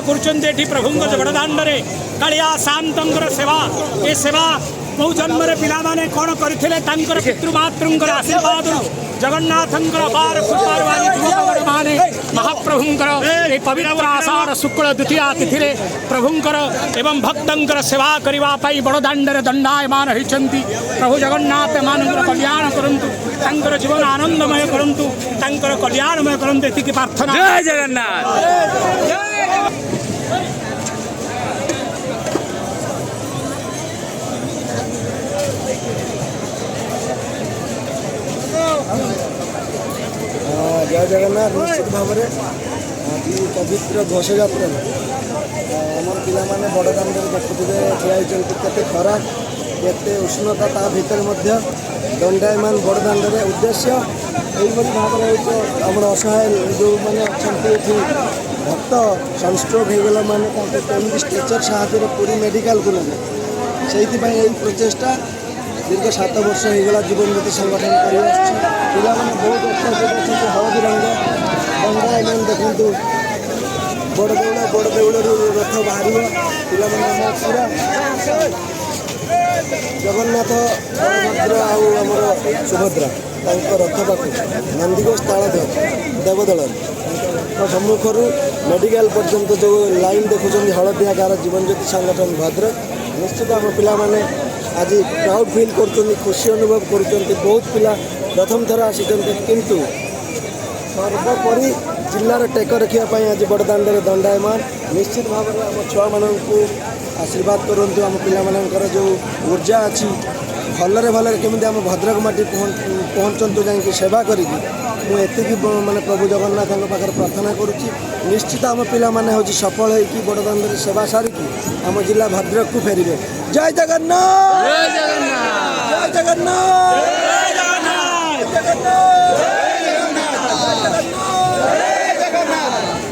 कर प्रभु बड़दाण्डे कालिया शांतर सेवा ए सेवा बहु जन्म पिला माने कौन करते पितृमातृंकर आशीर्वाद जगन्नाथ अपार कृपार माने महाप्रभुंकर पवित्र आषाढ़ शुक्ल द्वितीया तिथि प्रभुंकर एवं भक्तंकर सेवा करने बड़दाण्डे दंडायमान होती प्रभु जगन्नाथ मानकर कल्याण करंतु जीवन आनंदमय करंतु कल्याणमय करंतु एति प्रार्थना। जय जगन्नाथ। जय जगन्नाथ। निश्चित भाव में आज पवित्र घोष यात्रा आम पाने बड़दाण्ड देखुए ठिया होते खरा केते उष्णता ता भितर दंडायमान बड़दाण्ड उद्देश्य यही भाव में आम असहाय जो मैंने अच्छा भक्त सनस्ट्रोक होगला माने केमी स्ट्रेचर साहाଯ୍य पूरी मेडिकल को ने से प्रचेषा दीर्घ 7 वर्ष होगला जीवन ज्योति संगठन कर बहुत अच्छा हलदी रंग दंडायमान देखु बड़ देउल रथ बाहर पूरा जगन्नाथ बलभद्र आमर सुभद्रा रथ पाख नंदीघोष तालध्वज देवदल सम्मुखर मेडिकल पर्यंत जो लाइन देखुं हलदिया गार जीवन ज्योति संगठन भद्रक निश्चित आम पाने आज प्राउड फिल कर खुशी अनुभव कर बहुत पिला प्रथम थर आसी किंतु सर्वोपरि जिलार टेक रखापी आज बड़दाण्डे दंडायमान निश्चित भाव में आम छुआ मानू आशीर्वाद करूँ आम पिलाମାନଙ୍କର जो ऊर्जा अच्छी भलरे भलरे केमी आम भद्रक माटी पहुँचतु जा सेवा करी मुझे माने प्रभु जगन्नाथ पाखे प्रार्थना करुच्ची निश्चित आम पाने हूँ सफल हो बड़दाण्डे सेवा सारिकी आम जिला भद्रक को फेरबे। जय जगन्नाथ। जय जगन्नाथ। जय जगन्नाथ।